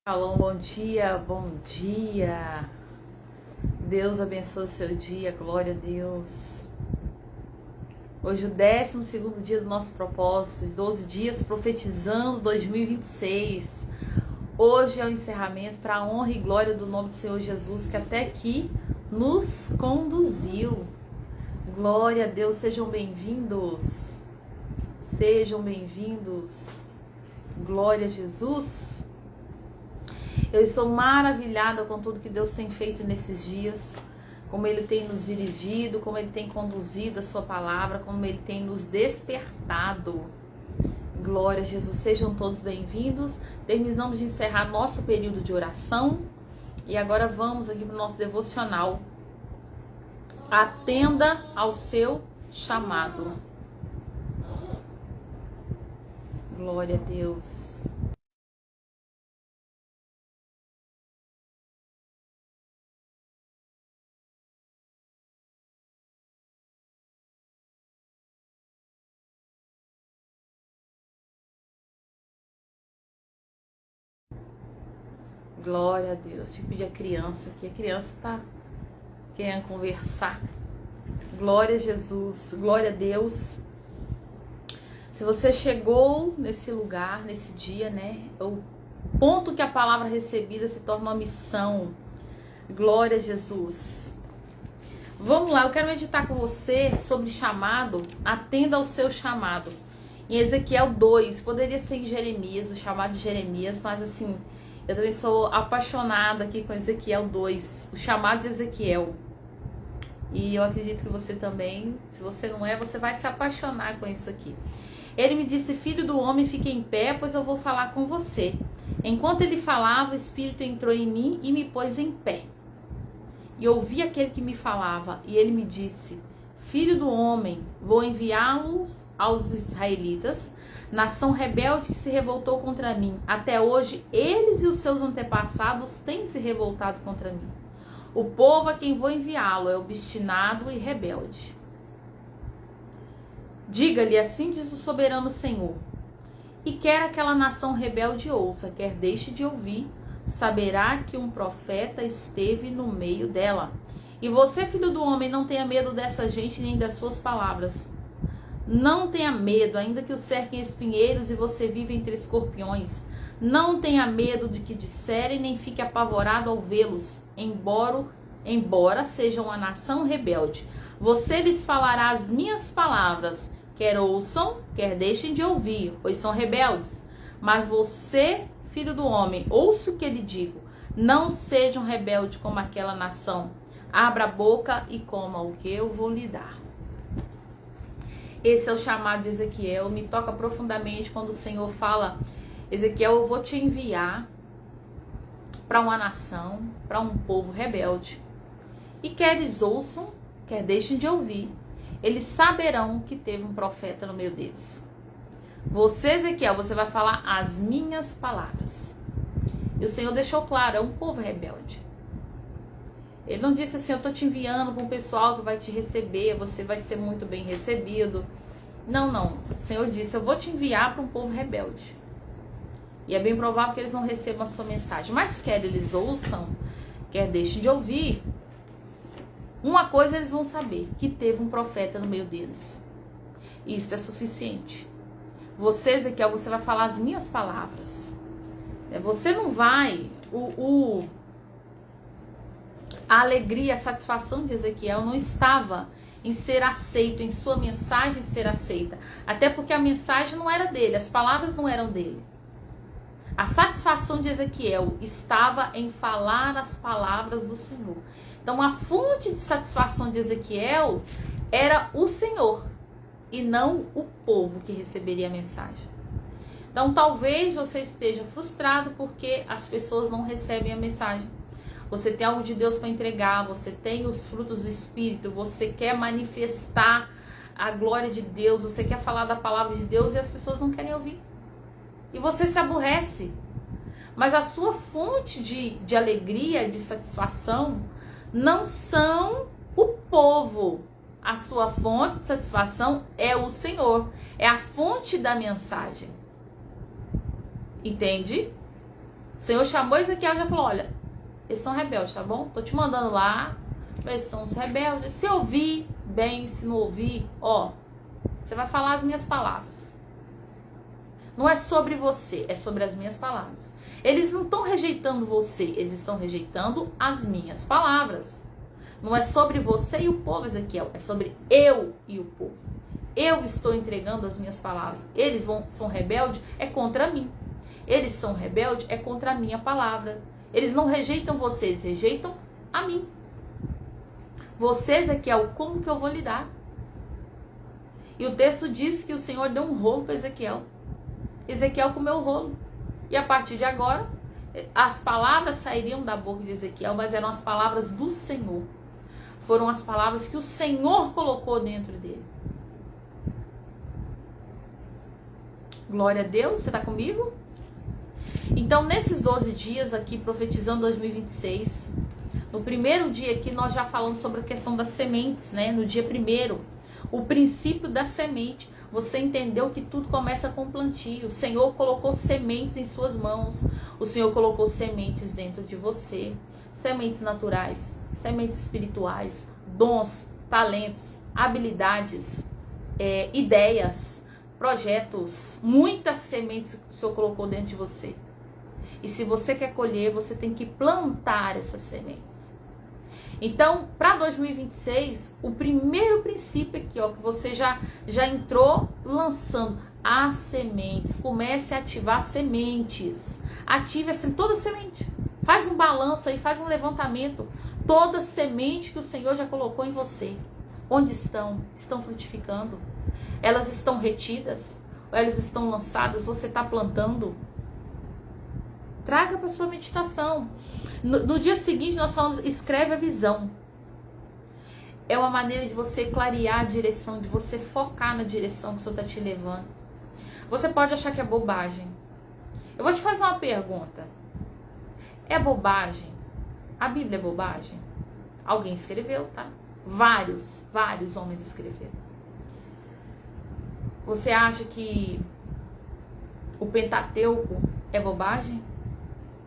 Alô, bom dia, bom dia. Deus abençoe o seu dia, glória a Deus. Hoje o 12º dia do nosso propósito, 12 dias profetizando 2026. Hoje é o encerramento para a honra e glória do nome do Senhor Jesus, que até aqui nos conduziu. Glória a Deus, sejam bem-vindos. Sejam bem-vindos. Glória a Jesus. Eu estou maravilhada com tudo que Deus tem feito nesses dias, como Ele tem nos dirigido, como Ele tem conduzido a sua palavra, como Ele tem nos despertado. Glória a Jesus, sejam todos bem-vindos. Terminamos de encerrar nosso período de oração e agora vamos aqui para o nosso devocional. Atenda ao seu chamado. Glória a Deus. Glória a Deus. Deixa eu pedir a criança aqui. A criança tá querendo conversar. Glória a Jesus. Glória a Deus. Se você chegou nesse lugar, nesse dia, né? O ponto que a palavra recebida se torna uma missão. Glória a Jesus. Vamos lá, eu quero meditar com você sobre chamado. Atenda ao seu chamado. Em Ezequiel 2, poderia ser em Jeremias, o chamado de Jeremias, mas assim, eu também sou apaixonada aqui com Ezequiel 2, o chamado de Ezequiel. E eu acredito que você também, se você não é, você vai se apaixonar com isso aqui. Ele me disse: filho do homem, fique em pé, pois eu vou falar com você. Enquanto ele falava, o Espírito entrou em mim e me pôs em pé. E ouvi aquele que me falava, e ele me disse: filho do homem, vou enviá-los aos israelitas, nação rebelde que se revoltou contra mim. Até hoje, eles e os seus antepassados têm se revoltado contra mim. O povo a quem vou enviá-lo é obstinado e rebelde. Diga-lhe, assim diz o soberano Senhor. E quer aquela nação rebelde ouça, quer deixe de ouvir, saberá que um profeta esteve no meio dela. E você, filho do homem, não tenha medo dessa gente nem das suas palavras. Não tenha medo, ainda que o cerquem espinheiros e você vive entre escorpiões. Não tenha medo de que disserem, nem fique apavorado ao vê-los, embora sejam uma nação rebelde. Você lhes falará as minhas palavras, quer ouçam, quer deixem de ouvir, pois são rebeldes. Mas você, filho do homem, ouça o que lhe digo. Não sejam rebeldes como aquela nação. Abra a boca e coma o que eu vou lhe dar. Esse é o chamado de Ezequiel. Me toca profundamente quando o Senhor fala: Ezequiel, eu vou te enviar para uma nação, para um povo rebelde. E quer eles ouçam, quer deixem de ouvir, eles saberão que teve um profeta no meio deles. Você, Ezequiel, você vai falar as minhas palavras. E o Senhor deixou claro, é um povo rebelde. Ele não disse assim: eu estou te enviando para um pessoal que vai te receber, você vai ser muito bem recebido. Não, não. O Senhor disse: eu vou te enviar para um povo rebelde. E é bem provável que eles não recebam a sua mensagem. Mas quer eles ouçam, quer deixem de ouvir, uma coisa eles vão saber: que teve um profeta no meio deles. Isso é suficiente. Você, Ezequiel, você vai falar as minhas palavras. Você não vai... A alegria, a satisfação de Ezequiel não estava em ser aceito, em sua mensagem ser aceita. Até porque a mensagem não era dele, as palavras não eram dele. A satisfação de Ezequiel estava em falar as palavras do Senhor. Então a fonte de satisfação de Ezequiel era o Senhor e não o povo que receberia a mensagem. Então talvez você esteja frustrado porque as pessoas não recebem a mensagem. Você tem algo de Deus para entregar, você tem os frutos do Espírito, você quer manifestar a glória de Deus, você quer falar da palavra de Deus e as pessoas não querem ouvir. E você se aborrece. Mas a sua fonte de alegria, de satisfação, não são o povo. A sua fonte de satisfação é o Senhor. É a fonte da mensagem. Entende? O Senhor chamou Ezequiel e já falou, olha, eles são rebeldes, tá bom? Tô te mandando lá, eles são os rebeldes. Se ouvir, bem, se não ouvir, ó, você vai falar as minhas palavras. Não é sobre você, é sobre as minhas palavras. Eles não estão rejeitando você, eles estão rejeitando as minhas palavras. Não é sobre você e o povo, Ezequiel, é sobre eu e o povo. Eu estou entregando as minhas palavras. Eles são rebeldes, é contra mim. Eles são rebeldes, é contra a minha palavra. Eles não rejeitam você, eles rejeitam a mim. Você, Ezequiel, como que eu vou lidar? E o texto diz que o Senhor deu um rolo para Ezequiel. Ezequiel comeu o rolo. E a partir de agora, as palavras sairiam da boca de Ezequiel, mas eram as palavras do Senhor. Foram as palavras que o Senhor colocou dentro dele. Glória a Deus, você está comigo? Então, nesses 12 dias aqui, profetizando 2026, no primeiro dia aqui, nós já falamos sobre a questão das sementes, né? No dia primeiro, o princípio da semente. Você entendeu que tudo começa com plantio. O Senhor colocou sementes em suas mãos. O Senhor colocou sementes dentro de você. Sementes naturais, sementes espirituais, dons, talentos, habilidades, ideias, projetos. Muitas sementes que o Senhor colocou dentro de você. E se você quer colher, você tem que plantar essas sementes. Então, para 2026, o primeiro princípio aqui, ó, que você já entrou lançando as sementes. Comece a ativar sementes. Ative assim, toda semente. Faz um balanço aí, faz um levantamento. Toda semente que o Senhor já colocou em você. Onde estão? Estão frutificando? Elas estão retidas? Ou elas estão lançadas? Você está plantando? Traga para sua meditação. No dia seguinte nós falamos, escreve a visão. É uma maneira de você clarear a direção, de você focar na direção que o Senhor está te levando. Você pode achar que é bobagem. Eu vou te fazer uma pergunta. É bobagem? A Bíblia é bobagem? Alguém escreveu, tá? Vários homens escreveram. Você acha que o Pentateuco é bobagem?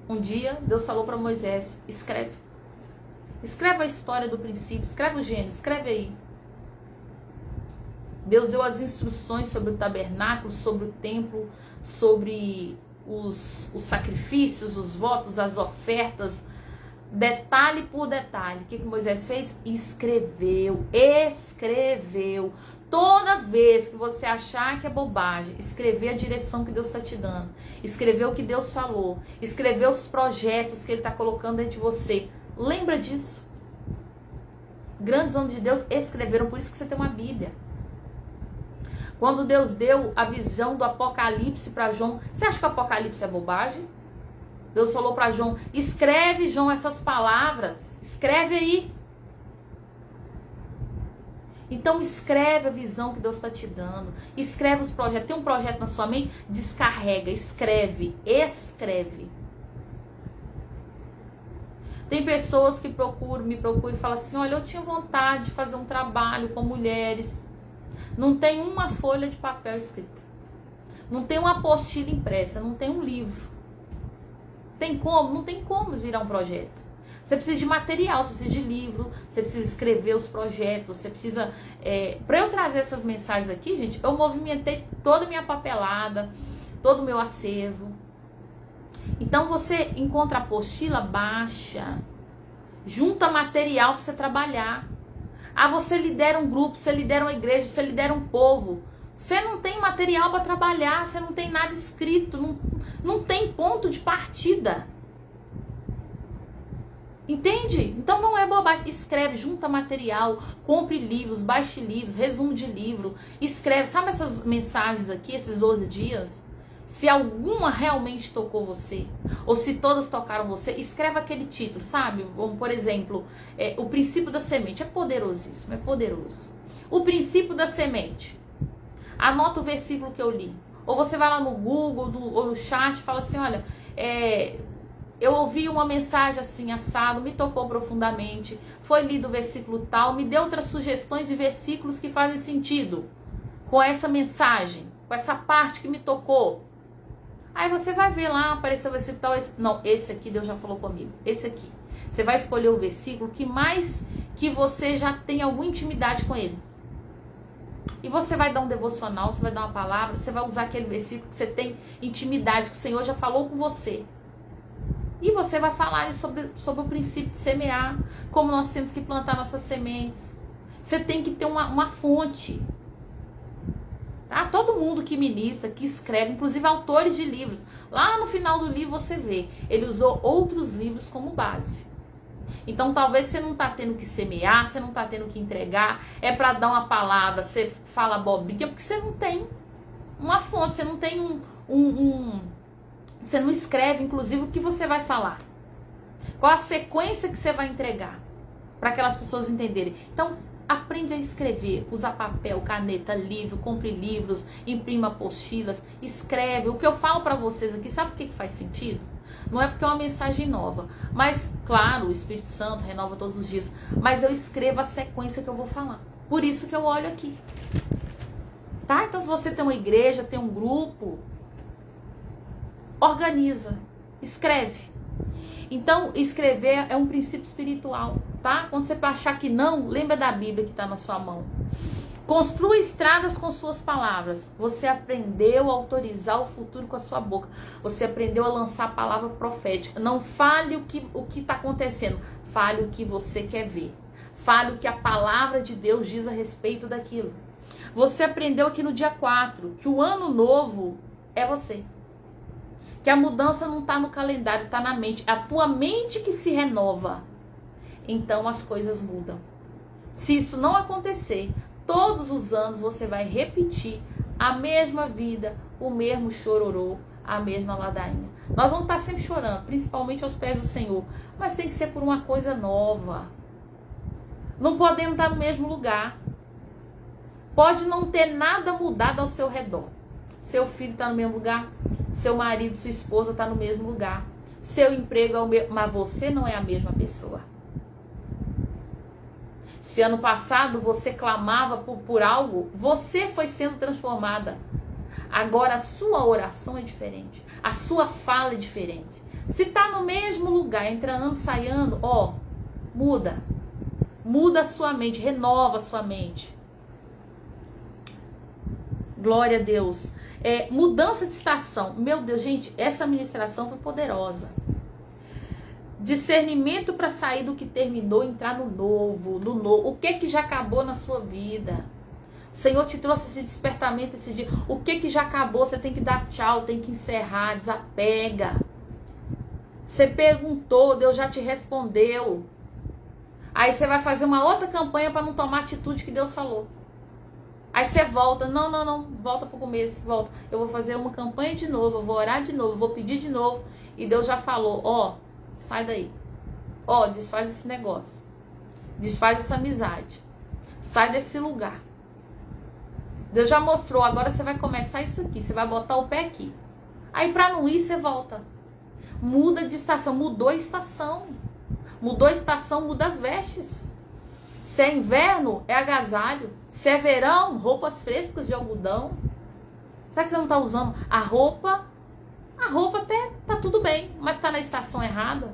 Um dia, Deus falou para Moisés, escreve. Escreve a história do princípio, escreve o Gênesis, escreve aí. Deus deu as instruções sobre o tabernáculo, sobre o templo, sobre os sacrifícios, os votos, as ofertas, detalhe por detalhe. O que Moisés fez? Escreveu. Toda vez que você achar que é bobagem, escrever a direção que Deus está te dando, escrever o que Deus falou, escrever os projetos que Ele está colocando dentro de você. Lembra disso? Grandes homens de Deus escreveram, por isso que você tem uma Bíblia. Quando Deus deu a visão do Apocalipse para João, você acha que o Apocalipse é bobagem? Deus falou para João, escreve, João, essas palavras, escreve aí. Então escreve a visão que Deus está te dando, escreve os projetos. Tem um projeto na sua mente? Descarrega, escreve. Tem pessoas que me procuram e falam assim, olha, eu tinha vontade de fazer um trabalho com mulheres. Não tem uma folha de papel escrita. Não tem uma apostila impressa, não tem um livro. Tem como? Não tem como virar um projeto. Você precisa de material, você precisa de livro, você precisa escrever os projetos, você precisa... Para eu trazer essas mensagens aqui, gente, eu movimentei toda a minha papelada, todo o meu acervo. Então você encontra a apostila, baixa, junta material para você trabalhar. Ah, você lidera um grupo, você lidera uma igreja, você lidera um povo. Você não tem material para trabalhar, você não tem nada escrito, não tem ponto de partida. Entende? Então não é bobagem. Escreve, junta material, compre livros, baixe livros, resumo de livro. Escreve. Sabe essas mensagens aqui, esses 12 dias? Se alguma realmente tocou você, ou se todas tocaram você, escreve aquele título, sabe? Como, por exemplo, o princípio da semente. É poderosíssimo, é poderoso. O princípio da semente. Anota o versículo que eu li. Ou você vai lá no Google ou no chat e fala assim, olha, eu ouvi uma mensagem assim, assado, me tocou profundamente, foi lido o versículo tal, me deu outras sugestões de versículos que fazem sentido com essa mensagem, com essa parte que me tocou. Aí você vai ver lá, apareceu o versículo tal, não, esse aqui Deus já falou comigo, esse aqui. Você vai escolher o versículo que mais que você já tem alguma intimidade com ele. E você vai dar um devocional, você vai dar uma palavra, você vai usar aquele versículo que você tem intimidade, que o Senhor já falou com você. E você vai falar sobre o princípio de semear, como nós temos que plantar nossas sementes. Você tem que ter uma fonte. Tá? Todo mundo que ministra, que escreve, inclusive autores de livros. Lá no final do livro você vê, ele usou outros livros como base. Então talvez você não está tendo que semear, você não está tendo que entregar, é para dar uma palavra, você fala abobrinha, porque você não tem uma fonte, você não tem você não escreve, inclusive, o que você vai falar. Qual a sequência que você vai entregar, para aquelas pessoas entenderem. Então, aprende a escrever, usa papel, caneta, livro, compre livros, imprima apostilas, escreve. O que eu falo para vocês aqui, sabe por que faz sentido? Não é porque é uma mensagem nova, mas, claro, o Espírito Santo renova todos os dias, mas eu escrevo a sequência que eu vou falar. Por isso que eu olho aqui. Tá? Então, se você tem uma igreja, tem um grupo, organiza, escreve. Então, escrever é um princípio espiritual, tá? Quando você achar que não, lembra da Bíblia que está na sua mão. Construa estradas com suas palavras. Você aprendeu a autorizar o futuro com a sua boca. Você aprendeu a lançar a palavra profética. Não fale o que está acontecendo. Fale o que você quer ver. Fale o que a palavra de Deus diz a respeito daquilo. Você aprendeu aqui no dia 4 que o ano novo é você. Que a mudança não está no calendário, está na mente. É a tua mente que se renova. Então as coisas mudam. Se isso não acontecer, todos os anos você vai repetir a mesma vida, o mesmo chororô, a mesma ladainha. Nós vamos estar sempre chorando, principalmente aos pés do Senhor. Mas tem que ser por uma coisa nova. Não podemos estar no mesmo lugar. Pode não ter nada mudado ao seu redor. Seu filho está no mesmo lugar. Seu marido, sua esposa está no mesmo lugar. Seu emprego é o mesmo. Mas você não é a mesma pessoa. Se ano passado você clamava por algo, você foi sendo transformada. Agora a sua oração é diferente. A sua fala é diferente. Se está no mesmo lugar, entra ano, sai ano, ó, muda. Muda a sua mente, renova a sua mente. Glória a Deus. Mudança de estação. Meu Deus, gente, essa ministração foi poderosa. Discernimento para sair do que terminou, entrar no novo, O que já acabou na sua vida? O Senhor te trouxe esse despertamento esse dia. O que já acabou? Você tem que dar tchau, tem que encerrar, desapega. Você perguntou, Deus já te respondeu. Aí você vai fazer uma outra campanha para não tomar a atitude que Deus falou. Aí você volta, não, volta pro começo, volta. Eu vou fazer uma campanha de novo, eu vou orar de novo, vou pedir de novo. E Deus já falou, ó, sai daí. Ó, desfaz esse negócio. Desfaz essa amizade. Sai desse lugar. Deus já mostrou, agora você vai começar isso aqui, você vai botar o pé aqui. Aí pra não ir, você volta. Muda de estação, mudou a estação. Mudou a estação, muda as vestes. Se é inverno, é agasalho. Se é verão, roupas frescas de algodão. Será que você não está usando a roupa? A roupa até tá tudo bem, mas está na estação errada.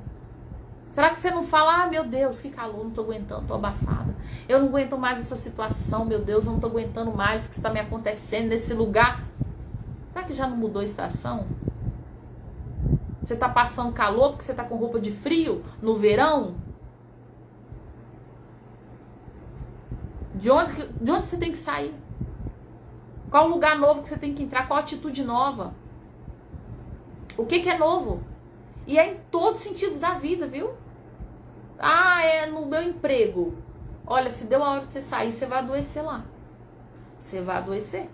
Será que você não fala, ah, meu Deus, que calor, não estou aguentando, estou abafada. Eu não aguento mais essa situação, meu Deus, eu não estou aguentando mais o que está me acontecendo nesse lugar. Será que já não mudou a estação? Você está passando calor porque você está com roupa de frio no verão? De onde você tem que sair? Qual lugar novo que você tem que entrar? Qual atitude nova? O que é novo? E é em todos os sentidos da vida, viu? Ah, é no meu emprego. Olha, se deu a hora de você sair, você vai adoecer lá. Você vai adoecer.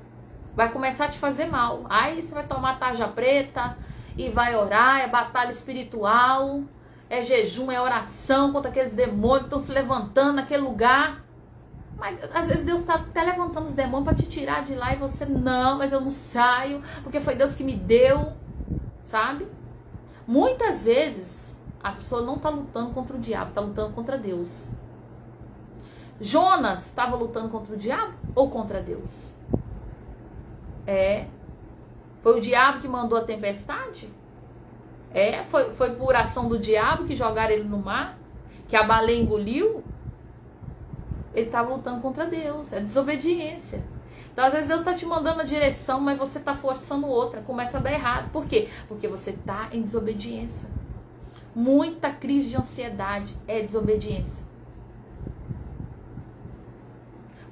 Vai começar a te fazer mal. Aí você vai tomar tarja preta e vai orar, é batalha espiritual, é jejum, é oração contra aqueles demônios que estão se levantando naquele lugar. Mas às vezes Deus está até levantando os demônios para te tirar de lá e você, não, mas eu não saio, porque foi Deus que me deu, sabe? Muitas vezes a pessoa não está lutando contra o diabo, está lutando contra Deus. Jonas estava lutando contra o diabo ou contra Deus? Foi o diabo que mandou a tempestade? Foi por ação do diabo que jogaram ele no mar? Que a baleia engoliu? Ele estava lutando contra Deus. É desobediência. Então, às vezes, Deus está te mandando a direção, mas você está forçando outra. Começa a dar errado. Por quê? Porque você está em desobediência. Muita crise de ansiedade é desobediência.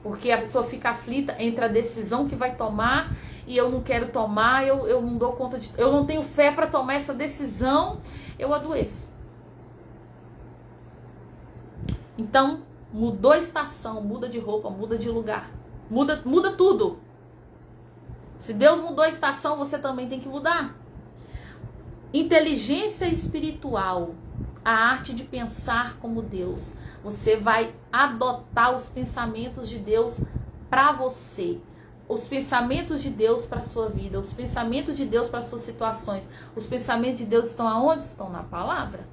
Porque a pessoa fica aflita entre a decisão que vai tomar e eu não quero tomar, eu não dou conta de... Eu não tenho fé para tomar essa decisão, eu adoeço. Então, mudou a estação, muda de roupa, muda de lugar. Muda tudo. Se Deus mudou a estação, você também tem que mudar. Inteligência espiritual, a arte de pensar como Deus. Você vai adotar os pensamentos de Deus para você. Os pensamentos de Deus para a sua vida. Os pensamentos de Deus para as suas situações. Os pensamentos de Deus estão aonde? Estão na palavra.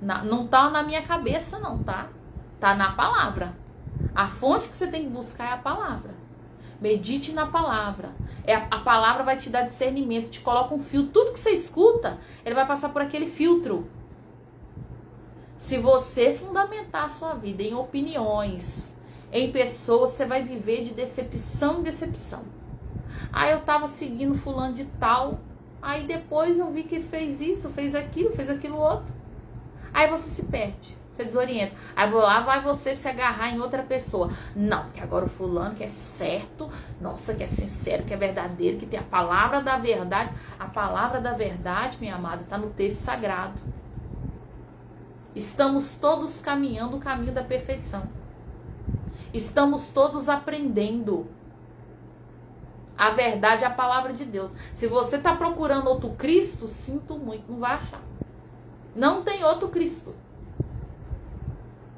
Não está na minha cabeça não, tá? Está na palavra. A fonte que você tem que buscar é a palavra. Medite na palavra. A palavra vai te dar discernimento, te coloca um filtro. Tudo que você escuta, ele vai passar por aquele filtro. Se você fundamentar a sua vida em opiniões, em pessoas, você vai viver de decepção em decepção. Aí eu tava seguindo fulano de tal, aí depois eu vi que ele fez isso, fez aquilo outro. Aí você se perde. Você desorienta. Aí lá vai você se agarrar em outra pessoa. Não, porque agora o fulano que é certo, nossa, que é sincero, que é verdadeiro, que tem a palavra da verdade. A palavra da verdade, minha amada, está no texto sagrado. Estamos todos caminhando o caminho da perfeição. Estamos todos aprendendo. A verdade é a palavra de Deus. Se você está procurando outro Cristo, sinto muito, não vai achar. Não tem outro Cristo.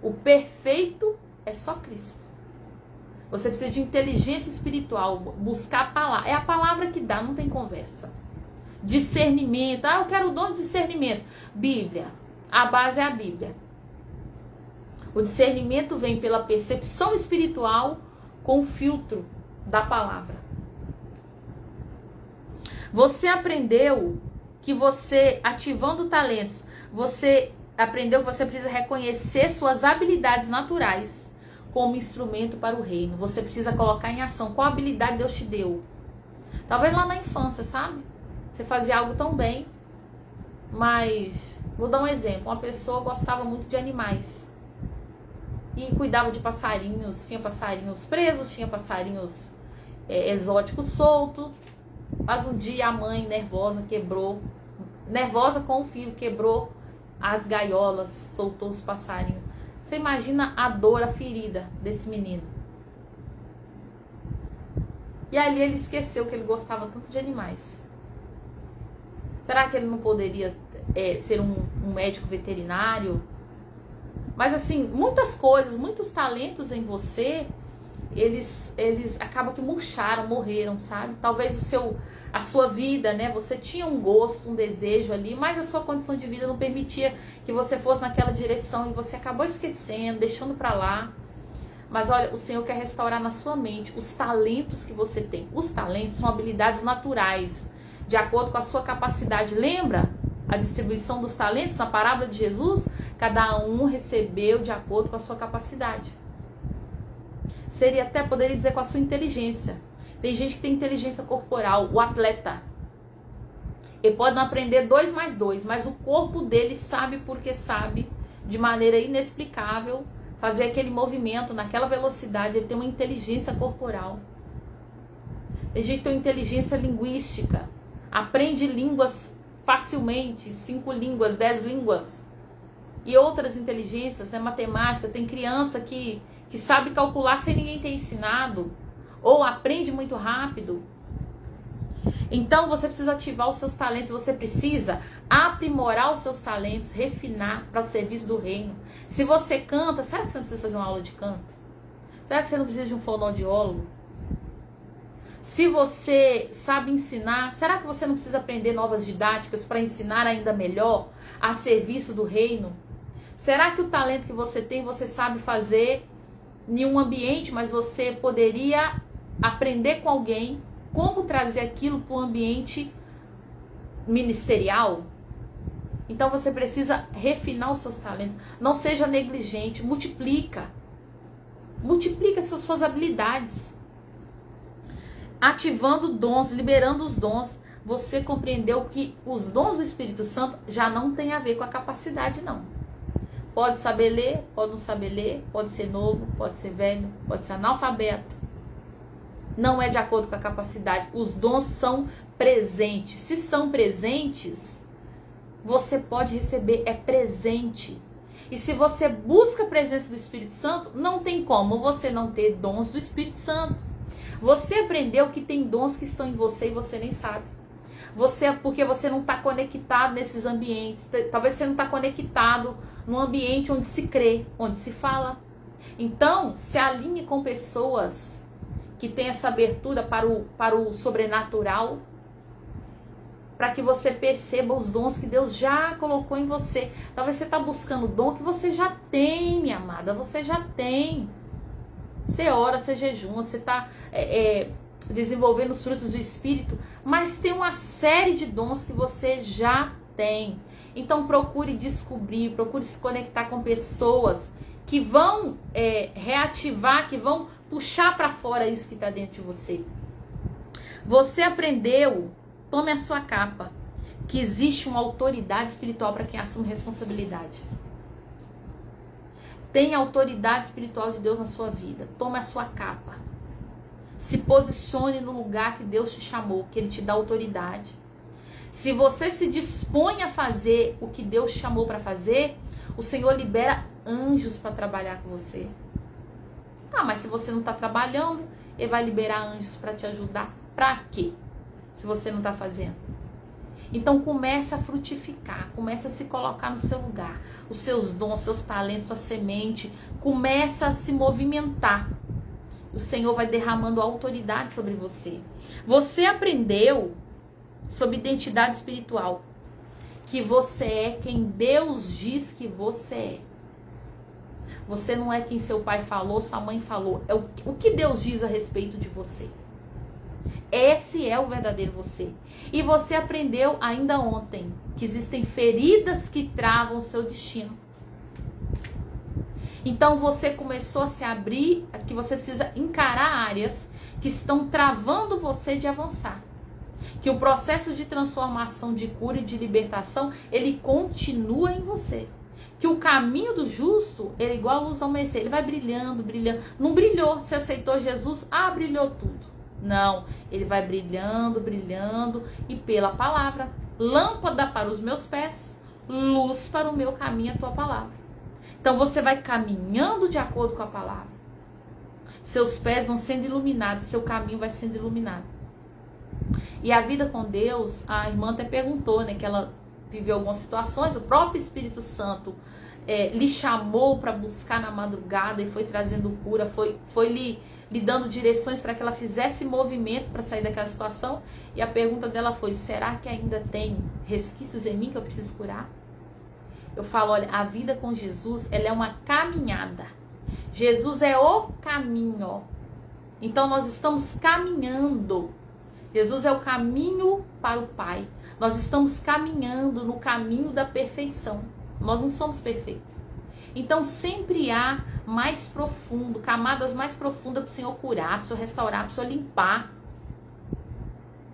O perfeito é só Cristo. Você precisa de inteligência espiritual, buscar a palavra. É a palavra que dá, não tem conversa. Discernimento. Eu quero o dom de discernimento. Bíblia. A base é a Bíblia. O discernimento vem pela percepção espiritual com o filtro da palavra. Você aprendeu que você, ativando talentos, você aprendeu que você precisa reconhecer suas habilidades naturais como instrumento para o reino. Você precisa colocar em ação. Qual habilidade Deus te deu? Talvez lá na infância, sabe? Você fazia algo tão bem, mas... Vou dar um exemplo. Uma pessoa gostava muito de animais. E cuidava de passarinhos. Tinha passarinhos presos, tinha passarinhos exóticos soltos. Mas um dia a mãe, nervosa, quebrou. Nervosa com o filho, quebrou as gaiolas, soltou os passarinhos. Você imagina a dor, a ferida desse menino. E ali ele esqueceu que ele gostava tanto de animais. Será que ele não poderia ser um médico veterinário? Mas assim, muitas coisas, muitos talentos em você, eles acabam que murcharam, morreram, sabe? Talvez a sua vida, né? Você tinha um gosto, um desejo ali, mas a sua condição de vida não permitia que você fosse naquela direção e você acabou esquecendo, deixando pra lá. Mas olha, o Senhor quer restaurar na sua mente os talentos que você tem. Os talentos são habilidades naturais, de acordo com a sua capacidade. Lembra a distribuição dos talentos na parábola de Jesus? Cada um recebeu de acordo com a sua capacidade. Poderia dizer com a sua inteligência. Tem gente que tem inteligência corporal, o atleta. Ele pode não aprender 2 mais 2, mas o corpo dele sabe porque sabe, de maneira inexplicável, fazer aquele movimento naquela velocidade. Ele tem uma inteligência corporal. Tem gente que tem uma inteligência linguística. Aprende línguas facilmente, 5 línguas, 10 línguas. E outras inteligências, né? Matemática. Tem criança que sabe calcular sem ninguém ter ensinado. Ou aprende muito rápido. Então você precisa ativar os seus talentos. Você precisa aprimorar os seus talentos, refinar para o serviço do reino. Se você canta, será que você não precisa fazer uma aula de canto? Será que você não precisa de um fonoaudiólogo? Se você sabe ensinar, será que você não precisa aprender novas didáticas para ensinar ainda melhor a serviço do reino? Será que o talento que você tem, você sabe fazer em um ambiente, mas você poderia aprender com alguém como trazer aquilo para o ambiente ministerial. Então você precisa refinar os seus talentos. Não seja negligente, multiplica. Multiplica essas suas habilidades. Ativando dons, liberando os dons. Você compreendeu que os dons do Espírito Santo já não tem a ver com a capacidade, não. Pode saber ler, pode não saber ler, pode ser novo, pode ser velho, pode ser analfabeto. Não é de acordo com a capacidade. Os dons são presentes. Se são presentes, você pode receber, é presente. E se você busca a presença do Espírito Santo, não tem como você não ter dons do Espírito Santo. Você aprendeu que tem dons que estão em você e você nem sabe. Porque você não está conectado nesses ambientes. Talvez você não está conectado no ambiente onde se crê, onde se fala. Então, se alinhe com pessoas que têm essa abertura para o sobrenatural, para que você perceba os dons que Deus já colocou em você. Talvez você está buscando dom que você já tem, minha amada. Você já tem. Você ora, você jejuma, você está desenvolvendo os frutos do Espírito, mas tem uma série de dons que você já tem. Então procure descobrir, procure se conectar com pessoas que vão reativar, que vão puxar para fora isso que está dentro de você. Você aprendeu, tome a sua capa, que existe uma autoridade espiritual para quem assume responsabilidade. Tem autoridade espiritual de Deus na sua vida. Tome a sua capa. Se posicione no lugar que Deus te chamou, que Ele te dá autoridade. Se você se dispõe a fazer o que Deus te chamou para fazer, o Senhor libera anjos para trabalhar com você. Ah, mas se você não está trabalhando, Ele vai liberar anjos para te ajudar. Para quê? Se você não está fazendo. Então comece a frutificar, comece a se colocar no seu lugar. Os seus dons, seus talentos, a semente, comece a se movimentar. O Senhor vai derramando autoridade sobre você. Você aprendeu sobre identidade espiritual, que você é quem Deus diz que você é. Você não é quem seu pai falou, sua mãe falou. É o que Deus diz a respeito de você. Esse é o verdadeiro você. E você aprendeu ainda ontem que existem feridas que travam o seu destino. Então você começou a se abrir, que você precisa encarar áreas que estão travando você de avançar. Que o processo de transformação, de cura e de libertação, ele continua em você. Que o caminho do justo, ele é igual a luz do amanhecer, ele vai brilhando, brilhando. Não brilhou, você aceitou Jesus, brilhou tudo. Não, ele vai brilhando, brilhando, e pela palavra, lâmpada para os meus pés, luz para o meu caminho, a tua palavra. Então você vai caminhando de acordo com a palavra. Seus pés vão sendo iluminados, seu caminho vai sendo iluminado. E a vida com Deus, a irmã até perguntou, né, que ela viveu algumas situações, o próprio Espírito Santo lhe chamou para buscar na madrugada e foi trazendo cura, foi lhe dando direções para que ela fizesse movimento para sair daquela situação. E a pergunta dela foi: será que ainda tem resquícios em mim que eu preciso curar? Eu falo, olha, a vida com Jesus, ela é uma caminhada. Jesus é o caminho. Então nós estamos caminhando. Jesus é o caminho para o Pai. Nós estamos caminhando no caminho da perfeição. Nós não somos perfeitos. Então sempre há mais profundo, camadas mais profundas para o Senhor curar, para o Senhor restaurar, para o Senhor limpar.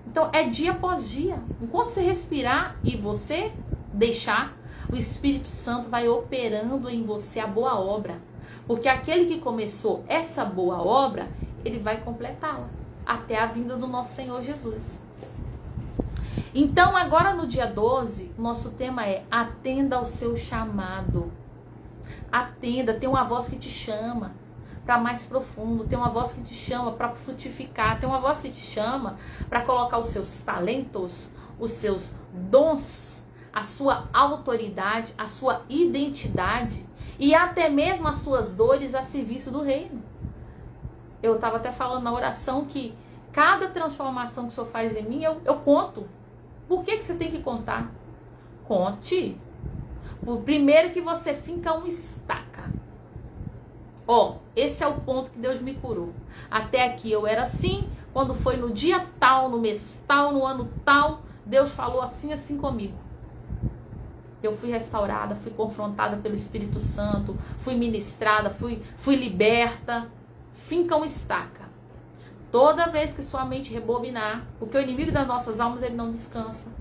Então é dia após dia. Enquanto você respirar e você deixar, o Espírito Santo vai operando em você a boa obra. Porque aquele que começou essa boa obra, ele vai completá-la até a vinda do nosso Senhor Jesus. Então agora no dia 12, o nosso tema é: atenda ao seu chamado. Atenda, tem uma voz que te chama para mais profundo, tem uma voz que te chama para frutificar, tem uma voz que te chama para colocar os seus talentos, os seus dons, a sua autoridade, a sua identidade e até mesmo as suas dores a serviço do reino. Eu estava até falando na oração que cada transformação que o Senhor faz em mim, eu conto. Por que você tem que contar? Conte. Primeiro que você finca uma estaca. Ó, esse é o ponto que Deus me curou. Até aqui eu era assim, quando foi no dia tal, no mês tal, no ano tal, Deus falou assim, assim comigo. Eu fui restaurada, fui confrontada pelo Espírito Santo, fui ministrada, fui liberta. Finca uma estaca. Toda vez que sua mente rebobinar, porque o inimigo das nossas almas, ele não descansa.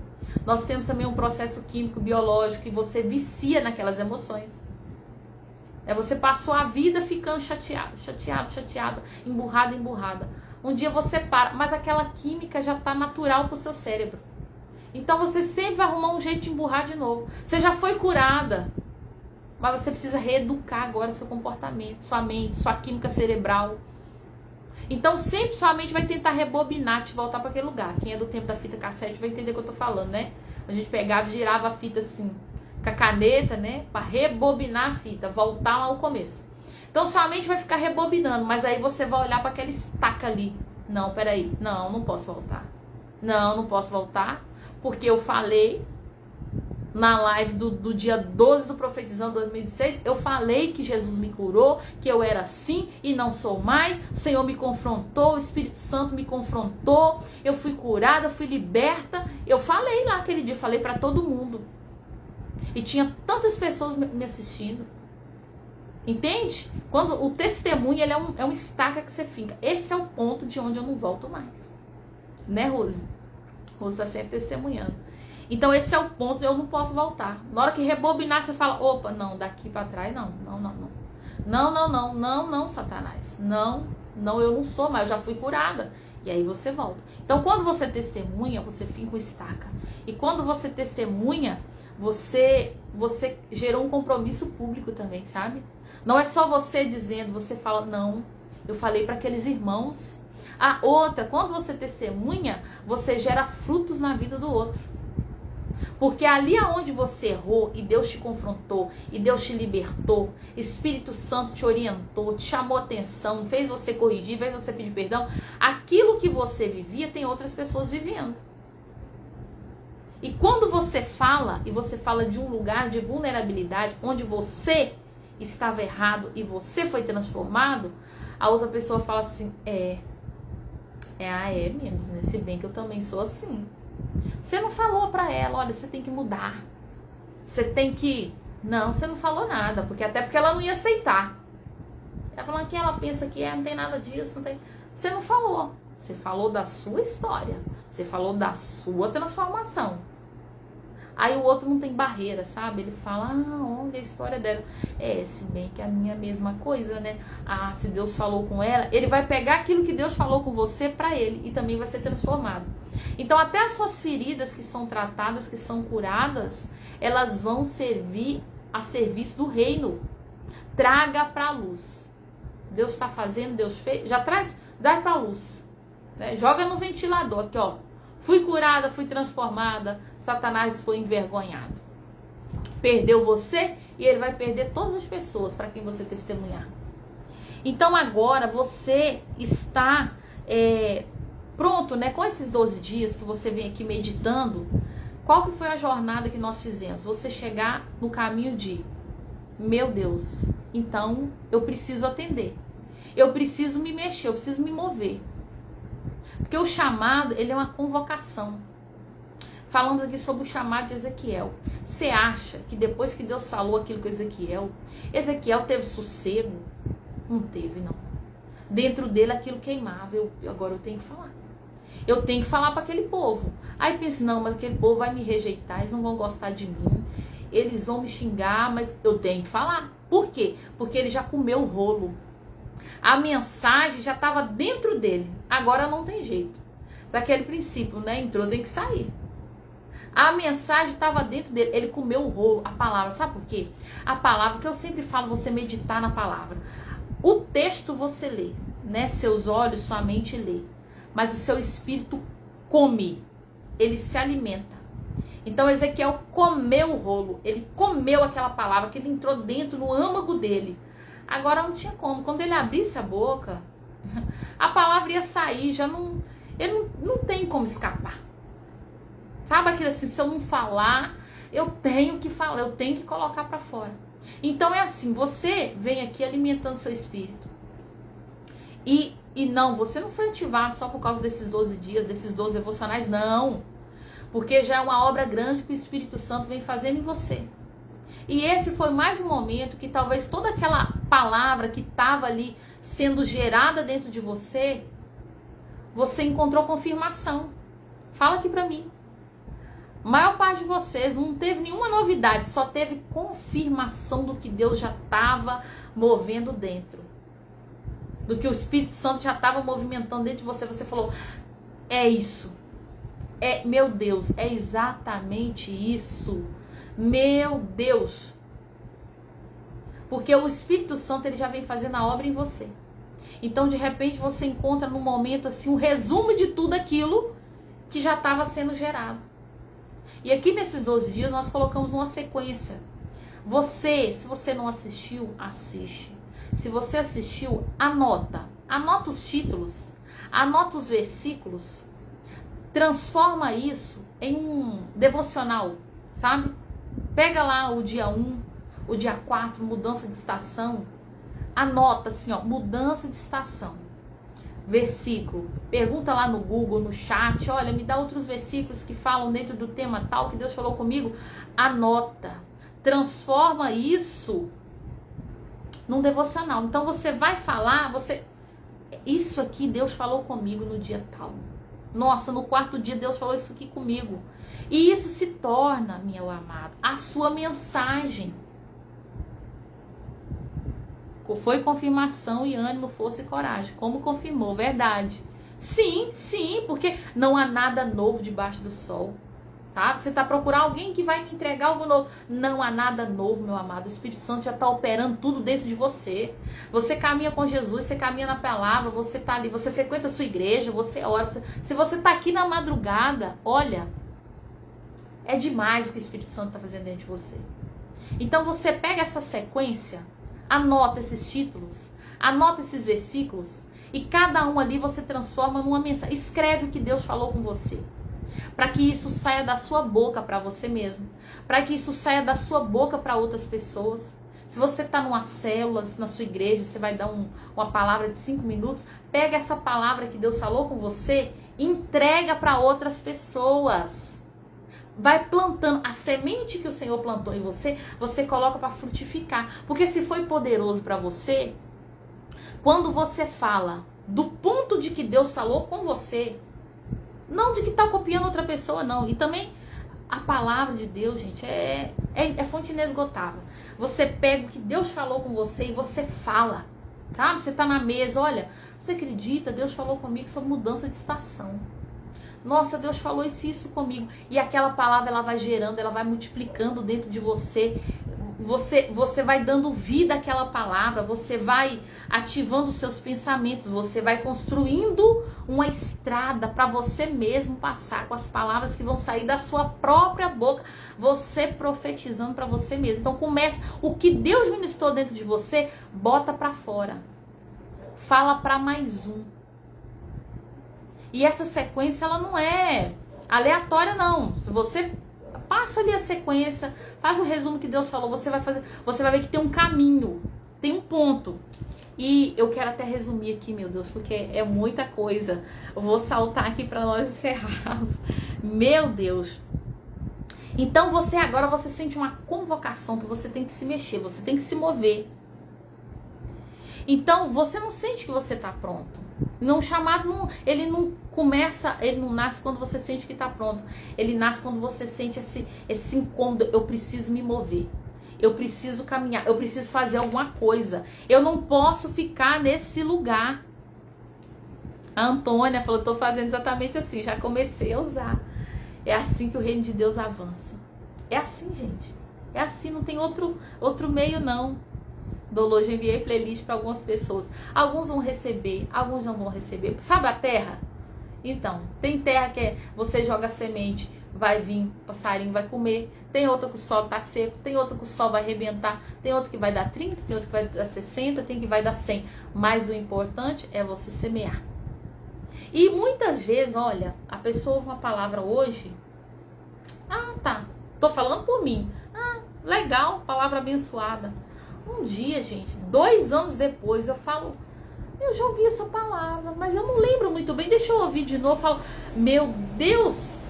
Nós temos também um processo químico, biológico, e você vicia naquelas emoções. Você passou a vida ficando chateada, emburrada. Um dia você para, mas aquela química já está natural para o seu cérebro. Então você sempre vai arrumar um jeito de emburrar de novo. Você já foi curada, mas você precisa reeducar agora seu comportamento, sua mente, sua química cerebral. Então sempre sua mente vai tentar rebobinar, te voltar para aquele lugar. Quem é do tempo da fita cassete vai entender o que eu tô falando, né? A gente pegava e girava a fita assim, com a caneta, né? Para rebobinar a fita, voltar lá ao começo. Então sua mente vai ficar rebobinando, mas aí você vai olhar para aquela estaca ali. Não, peraí, não posso voltar. Não posso voltar, porque eu falei na live do dia 12 do Profetizando 2016, eu falei que Jesus me curou, que eu era assim e não sou mais. O Senhor me confrontou, o Espírito Santo me confrontou, eu fui curada, fui liberta. Eu falei lá aquele dia, falei para todo mundo. E tinha tantas pessoas me assistindo. Entende? Quando o testemunho, ele é um estaca que você fica. Esse é o ponto de onde eu não volto mais. Né, Rose? Rose está sempre testemunhando. Então esse é o ponto, eu não posso voltar. Na hora que rebobinar, você fala, opa, não, daqui para trás, não, Satanás. Não, eu não sou mais, eu já fui curada. E aí você volta. Então quando você testemunha, você fica com estaca. E quando você testemunha, você gerou um compromisso público também, sabe? Não é só você dizendo, você fala, não, eu falei para aqueles irmãos. A outra, quando você testemunha, você gera frutos na vida do outro. Porque ali aonde você errou e Deus te confrontou, e Deus te libertou, Espírito Santo te orientou, te chamou atenção, fez você corrigir, fez você pedir perdão, aquilo que você vivia tem outras pessoas vivendo. E quando você fala, e você fala de um lugar de vulnerabilidade, onde você estava errado e você foi transformado, a outra pessoa fala assim, mesmo, nesse bem que eu também sou assim. Você não falou pra ela, olha, você tem que mudar. Você tem que... Não, você não falou nada, porque ela não ia aceitar. Ela falando que ela pensa que não tem nada disso, não tem... Você não falou. Você falou da sua história. Você falou da sua transformação. Aí o outro não tem barreira, sabe? Ele fala, olha a história dela. Se bem que é a minha mesma coisa, né? Se Deus falou com ela, ele vai pegar aquilo que Deus falou com você pra ele e também vai ser transformado. Então até as suas feridas que são tratadas, que são curadas, elas vão servir a serviço do reino. Traga pra luz. Deus está fazendo, Deus fez, já dá pra luz. Né? Joga no ventilador aqui, ó. Fui curada, fui transformada, Satanás foi envergonhado. Perdeu você e ele vai perder todas as pessoas para quem você testemunhar. Então agora você está pronto, né? Com esses 12 dias que você vem aqui meditando, qual que foi a jornada que nós fizemos? Você chegar no caminho de, meu Deus, então eu preciso atender. Eu preciso me mexer, eu preciso me mover. Porque o chamado, ele é uma convocação. Falamos aqui sobre o chamado de Ezequiel. Você acha que depois que Deus falou aquilo com Ezequiel teve sossego? Não teve, não. Dentro dele aquilo queimava. Agora eu tenho que falar. Eu tenho que falar para aquele povo. Aí pensa, não, mas aquele povo vai me rejeitar, eles não vão gostar de mim, eles vão me xingar, mas eu tenho que falar. Por quê? Porque ele já comeu o rolo. A mensagem já estava dentro dele. Agora não tem jeito. Daquele princípio, né? Entrou, tem que sair. A mensagem estava dentro dele. Ele comeu o rolo, a palavra. Sabe por quê? A palavra, que eu sempre falo, você meditar na palavra. O texto você lê, né? Seus olhos, sua mente lê. Mas o seu espírito come. Ele se alimenta. Então Ezequiel comeu o rolo. Ele comeu aquela palavra que ele entrou dentro, no âmago dele. Agora não tinha como. Quando ele abrisse a boca, a palavra ia sair. Ele não tem como escapar. Sabe aquilo assim, se eu não falar, eu tenho que falar, eu tenho que colocar pra fora. Então é assim, você vem aqui alimentando seu espírito. E não, você não foi ativado só por causa desses 12 dias, desses 12 devocionais, não. Porque já é uma obra grande que o Espírito Santo vem fazendo em você. E esse foi mais um momento que talvez toda aquela palavra que estava ali sendo gerada dentro de você, você encontrou confirmação. Fala aqui pra mim. A maior parte de vocês não teve nenhuma novidade, só teve confirmação do que Deus já estava movendo dentro. Do que o Espírito Santo já estava movimentando dentro de você. Você falou, é isso. Meu Deus, é exatamente isso. Meu Deus. Porque o Espírito Santo, ele já vem fazendo a obra em você. Então, de repente, você encontra num momento assim, um resumo de tudo aquilo que já estava sendo gerado. E aqui nesses 12 dias, nós colocamos uma sequência. Você, se você não assistiu, assiste. Se você assistiu, anota. Anota os títulos, anota os versículos. Transforma isso em um devocional, sabe? Pega lá o dia 1, o dia 4, mudança de estação. Anota assim, ó, mudança de estação. Versículo. Pergunta lá no Google, no chat, olha, me dá outros versículos que falam dentro do tema tal que Deus falou comigo. Anota. Transforma isso num devocional. Então você vai falar, isso aqui Deus falou comigo no dia tal. Nossa, no quarto dia Deus falou isso aqui comigo. E isso se torna, meu amado, a sua mensagem. Foi confirmação e ânimo, força e coragem. Como confirmou, verdade. Sim, porque não há nada novo debaixo do sol. Tá? Você está procurando alguém que vai me entregar algo novo. Não há nada novo, meu amado. O Espírito Santo já está operando tudo dentro de você. Você caminha com Jesus, você caminha na palavra, você está ali, você frequenta a sua igreja, você ora. Se você está aqui na madrugada, olha, é demais o que o Espírito Santo está fazendo dentro de você. Então você pega essa sequência, anota esses títulos, anota esses versículos, e cada um ali você transforma numa mensagem. Escreve o que Deus falou com você. Para que isso saia da sua boca para você mesmo. Para que isso saia da sua boca para outras pessoas. Se você está numa célula, na sua igreja, você vai dar uma palavra de 5 minutos. Pega essa palavra que Deus falou com você e entrega para outras pessoas. Vai plantando. A semente que o Senhor plantou em você, você coloca para frutificar. Porque se foi poderoso para você, quando você fala do ponto de que Deus falou com você, não de que está copiando outra pessoa, não. E também a palavra de Deus, gente, é fonte inesgotável. Você pega o que Deus falou com você e você fala, sabe? Você está na mesa, olha, você acredita? Deus falou comigo sobre mudança de estação. Nossa, Deus falou isso comigo. E aquela palavra, ela vai gerando, ela vai multiplicando dentro de você. Você vai dando vida àquela palavra, você vai ativando os seus pensamentos, você vai construindo uma estrada para você mesmo passar com as palavras que vão sair da sua própria boca, você profetizando para você mesmo. Então começa, o que Deus ministrou dentro de você, bota para fora. Fala para mais um. E essa sequência, ela não é aleatória, não. Se você passa ali a sequência, faz o resumo que Deus falou, você vai ver que tem um caminho, tem um ponto. E eu quero até resumir aqui, meu Deus, porque é muita coisa. Eu vou saltar aqui para nós encerrarmos. Meu Deus. Então você sente uma convocação que você tem que se mexer, você tem que se mover. Então você não sente que você está pronto. Não, chamado, ele não nasce quando você sente que está pronto. Ele nasce quando você sente esse incômodo. Eu preciso me mover. Eu preciso caminhar. Eu preciso fazer alguma coisa. Eu não posso ficar nesse lugar. A Antônia falou, estou fazendo exatamente assim. Já comecei a usar. É assim que o reino de Deus avança. É assim, gente. É assim, não tem outro meio, não. Dolor, já enviei playlist para algumas pessoas. Alguns vão receber, alguns não vão receber. Sabe a terra? Então, tem terra que você joga semente, vai vir, passarinho vai comer. Tem outra que o sol tá seco, tem outra que o sol vai arrebentar. Tem outra que vai dar 30, tem outra que vai dar 60, tem que vai dar 100. Mas o importante é você semear. E muitas vezes, olha, a pessoa ouve uma palavra hoje. Ah, tá. Tô falando por mim. Ah, legal, palavra abençoada. Um dia, gente, 2 anos depois, eu falo, eu já ouvi essa palavra, mas eu não lembro muito bem, deixa eu ouvir de novo. Eu falo, meu Deus,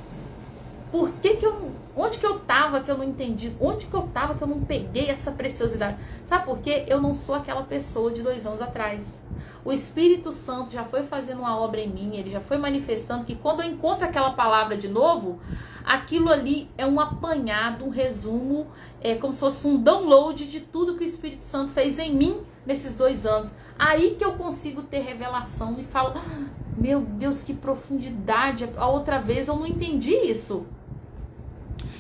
por que que eu, onde que eu tava que eu não entendi? Onde que eu tava que eu não peguei essa preciosidade? Sabe por quê? Eu não sou aquela pessoa de 2 anos atrás. O Espírito Santo já foi fazendo uma obra em mim, ele já foi manifestando que quando eu encontro aquela palavra de novo, aquilo ali é um apanhado, um resumo, é como se fosse um download de tudo que o Espírito Santo fez em mim nesses 2 anos. Aí que eu consigo ter revelação e falo, meu Deus, que profundidade, a outra vez eu não entendi isso.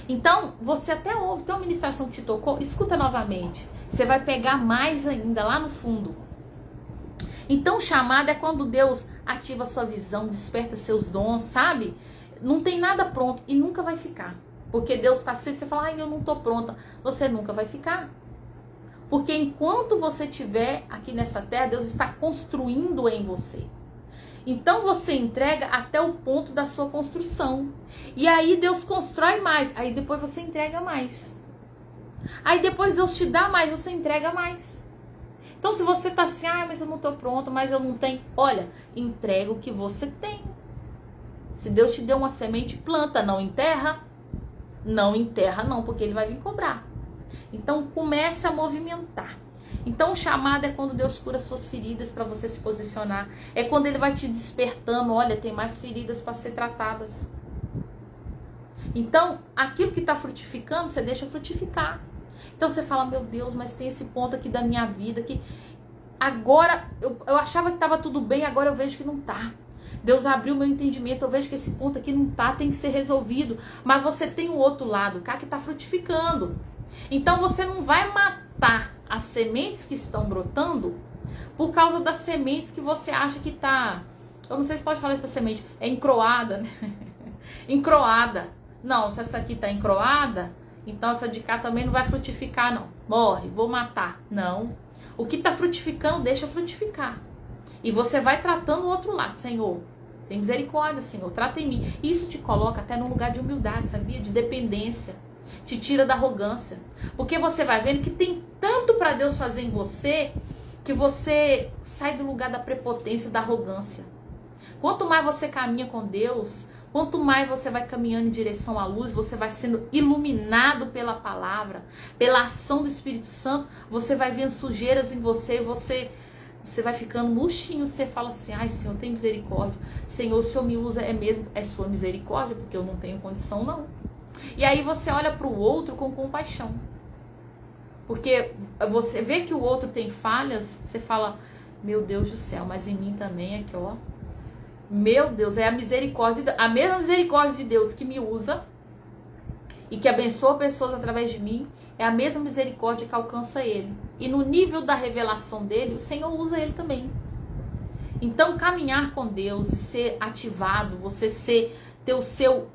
Então, você até ouve, tem uma ministração que te tocou, escuta novamente. Você vai pegar mais ainda lá no fundo. Então, chamada é quando Deus ativa a sua visão, desperta seus dons, sabe? Não tem nada pronto e nunca vai ficar. Porque Deus está sempre, você fala, ai, eu não estou pronta. Você nunca vai ficar. Porque enquanto você estiver aqui nessa terra, Deus está construindo em você. Então você entrega até o ponto da sua construção. E aí Deus constrói mais. Aí depois você entrega mais. Aí depois Deus te dá mais, você entrega mais. Então se você tá assim, ah, mas eu não tô pronto, mas eu não tenho. Olha, entrega o que você tem. Se Deus te deu uma semente, planta, não enterra. Não enterra não, porque Ele vai vir cobrar. Então comece a movimentar. Então o chamado é quando Deus cura suas feridas para você se posicionar. É quando Ele vai te despertando, olha, tem mais feridas para ser tratadas. Então aquilo que está frutificando, você deixa frutificar. Então você fala, meu Deus, mas tem esse ponto aqui da minha vida que agora eu achava que estava tudo bem, agora eu vejo que não está. Deus abriu meu entendimento, eu vejo que esse ponto aqui não está, tem que ser resolvido. Mas você tem o outro lado, o cara que está frutificando. Então você não vai matar as sementes que estão brotando por causa das sementes que você acha que está... Eu não sei se pode falar isso para semente. É encroada, né? Encroada. Não, se essa aqui está encroada, então essa de cá também não vai frutificar, não. Morre, vou matar. Não. O que está frutificando, deixa frutificar. E você vai tratando o outro lado. Senhor, tem misericórdia, Senhor, trata em mim. Isso te coloca até num lugar de humildade, sabia? De dependência. Te tira da arrogância. Porque você vai vendo que tem tanto para Deus fazer em você que você sai do lugar da prepotência, da arrogância. Quanto mais você caminha com Deus, quanto mais você vai caminhando em direção à luz, você vai sendo iluminado pela palavra, pela ação do Espírito Santo, você vai vendo sujeiras em você, você vai ficando murchinho, você fala assim, ai Senhor, tem misericórdia. Senhor, o Senhor me usa, é sua misericórdia, porque eu não tenho condição não. E aí você olha para o outro com compaixão. Porque você vê que o outro tem falhas, você fala, meu Deus do céu, mas em mim também aqui, ó. Meu Deus, é a misericórdia, a mesma misericórdia de Deus que me usa e que abençoa pessoas através de mim, é a mesma misericórdia que alcança ele. E no nível da revelação dele, o Senhor usa ele também. Então, caminhar com Deus e ser ativado, você ter o seu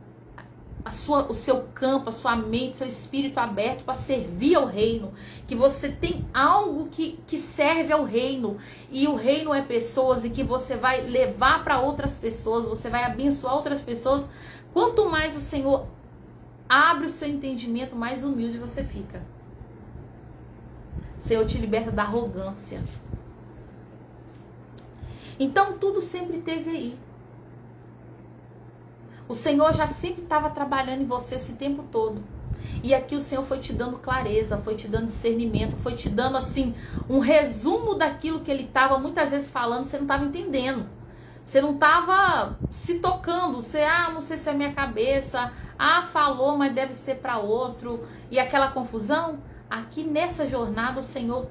campo, a sua mente, seu espírito aberto para servir ao reino, que você tem algo que serve ao reino, e o reino é pessoas, e que você vai levar para outras pessoas, você vai abençoar outras pessoas. Quanto mais o Senhor abre o seu entendimento, mais humilde você fica. O Senhor te liberta da arrogância. Então tudo sempre teve aí. O Senhor já sempre estava trabalhando em você esse tempo todo. E aqui o Senhor foi te dando clareza, foi te dando discernimento, foi te dando assim um resumo daquilo que Ele estava muitas vezes falando, você não estava entendendo. Você não estava se tocando, você, não sei se é minha cabeça, falou, mas deve ser para outro. E aquela confusão, aqui nessa jornada o Senhor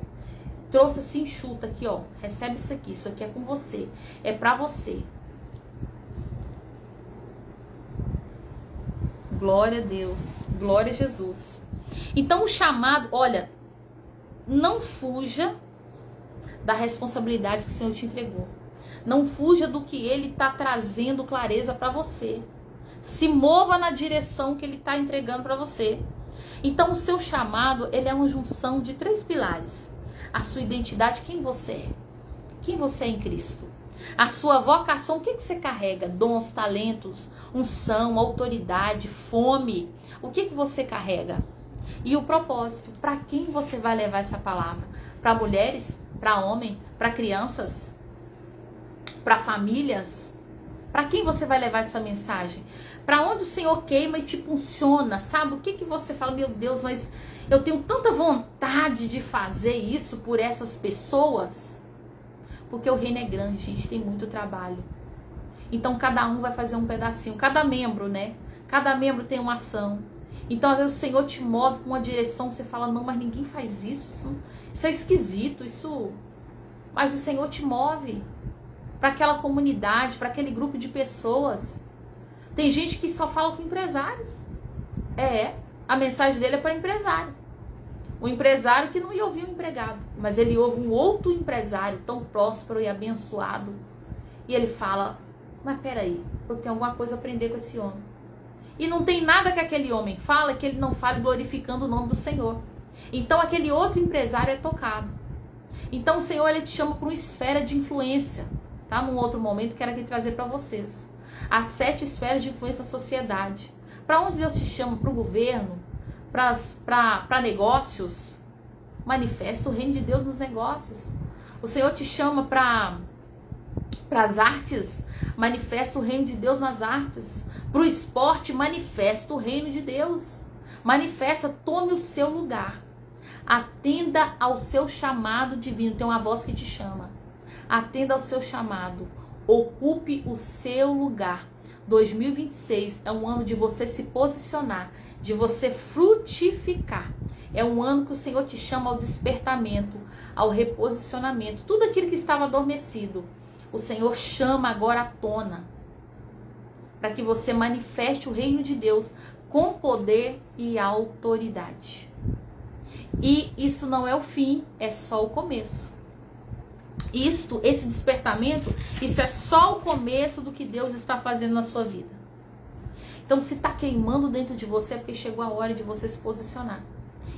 trouxe assim, enxuta aqui, ó, recebe isso aqui é com você, é para você. Glória a Deus, glória a Jesus. Então o chamado, olha, não fuja da responsabilidade que o Senhor te entregou. Não fuja do que Ele está trazendo clareza para você. Se mova na direção que Ele está entregando para você. Então o seu chamado, ele é uma junção de 3 pilares. A sua identidade, quem você é. Quem você é em Cristo. A sua vocação, o que você carrega? Dons, talentos, unção, autoridade, fome. O que você carrega? E o propósito, para quem você vai levar essa palavra? Para mulheres? Para homem? Para crianças? Para famílias? Para quem você vai levar essa mensagem? Para onde o Senhor queima e te impulsiona, sabe? O que você fala, meu Deus, mas eu tenho tanta vontade de fazer isso por essas pessoas. Porque o reino é grande, gente, tem muito trabalho. Então cada um vai fazer um pedacinho, cada membro, né? Cada membro tem uma ação. Então às vezes o Senhor te move com uma direção, você fala, não, mas ninguém faz isso é esquisito, isso... Mas o Senhor te move para aquela comunidade, para aquele grupo de pessoas. Tem gente que só fala com empresários. A mensagem dele é para empresário. O empresário que não ia ouvir um empregado, mas ele ouve um outro empresário tão próspero e abençoado. E ele fala, mas peraí, eu tenho alguma coisa a aprender com esse homem. E não tem nada que aquele homem fala que ele não fale glorificando o nome do Senhor. Então aquele outro empresário é tocado. Então o Senhor, ele te chama para uma esfera de influência. Tá? Num outro momento, quero aqui trazer para vocês. As 7 esferas de influência da sociedade. Para onde Deus te chama? Para o governo? Para negócios? Manifesta o reino de Deus nos negócios. O Senhor te chama para as artes? Manifesta o reino de Deus nas artes. Para o esporte? Manifesta o reino de Deus. Manifesta, tome o seu lugar. Atenda ao seu chamado divino. Tem uma voz que te chama. Atenda ao seu chamado. Ocupe o seu lugar. 2026 é um ano de você se posicionar, de você frutificar. É um ano que o Senhor te chama ao despertamento, ao reposicionamento. Tudo aquilo que estava adormecido, o Senhor chama agora à tona, para que você manifeste o reino de Deus com poder e autoridade. E isso não é o fim, é só o começo. Esse despertamento, isso é só o começo do que Deus está fazendo na sua vida. Então, se está queimando dentro de você, é porque chegou a hora de você se posicionar.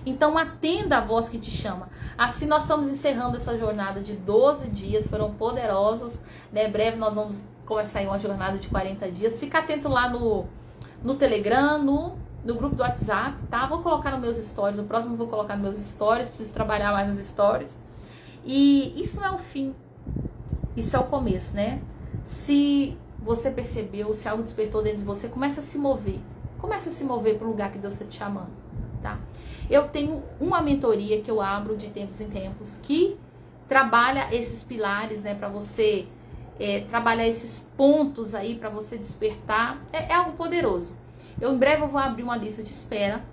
Então, atenda a voz que te chama. Assim, nós estamos encerrando essa jornada de 12 dias, foram poderosos. Né? Em breve nós vamos começar aí uma jornada de 40 dias. Fica atento lá no Telegram, no grupo do WhatsApp, tá? Vou colocar nos meus stories, o próximo eu vou colocar nos meus stories, preciso trabalhar mais nos stories. E isso não é o fim, isso é o começo, né? Se você percebeu, se algo despertou dentro de você, comece a se mover. Comece a se mover para o lugar que Deus está te chamando, tá? Eu tenho uma mentoria que eu abro de tempos em tempos, que trabalha esses pilares, né? Para você trabalhar esses pontos aí, para você despertar. É algo poderoso. Em breve eu vou abrir uma lista de espera.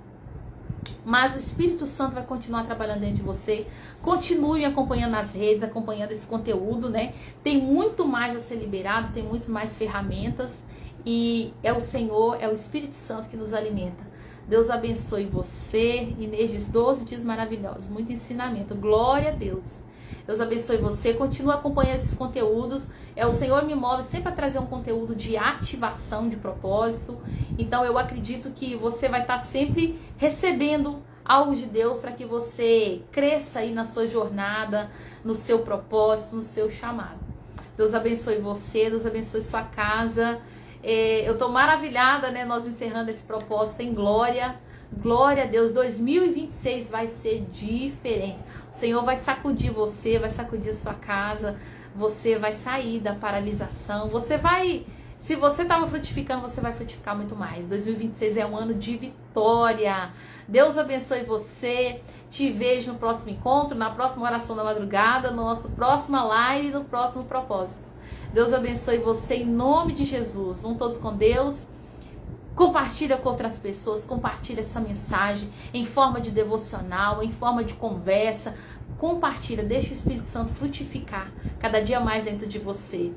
Mas o Espírito Santo vai continuar trabalhando dentro de você. Continue acompanhando as redes, acompanhando esse conteúdo, né? Tem muito mais a ser liberado, tem muitas mais ferramentas. E é o Senhor, é o Espírito Santo que nos alimenta. Deus abençoe você e nestes 12 dias maravilhosos. Muito ensinamento. Glória a Deus. Deus abençoe você. Continue acompanhando esses conteúdos. O Senhor me move sempre a trazer um conteúdo de ativação de propósito. Então eu acredito que você vai estar sempre recebendo algo de Deus para que você cresça aí na sua jornada, no seu propósito, no seu chamado. Deus abençoe você, Deus abençoe sua casa. Eu estou maravilhada, né? Nós encerrando esse propósito em glória. Glória a Deus, 2026 vai ser diferente. O Senhor vai sacudir você, vai sacudir a sua casa. Você vai sair da paralisação. Se você estava frutificando, você vai frutificar muito mais. 2026 é um ano de vitória. Deus abençoe você. Te vejo no próximo encontro, na próxima oração da madrugada, no nosso próxima live, no próximo propósito. Deus abençoe você em nome de Jesus. Vão todos com Deus. Compartilha com outras pessoas, compartilha essa mensagem em forma de devocional, em forma de conversa. Compartilha, deixa o Espírito Santo frutificar cada dia mais dentro de você.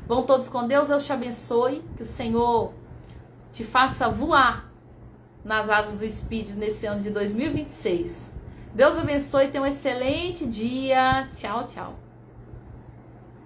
Vão todos com Deus, Deus te abençoe, que o Senhor te faça voar nas asas do Espírito nesse ano de 2026. Deus abençoe, tenha um excelente dia. Tchau, tchau.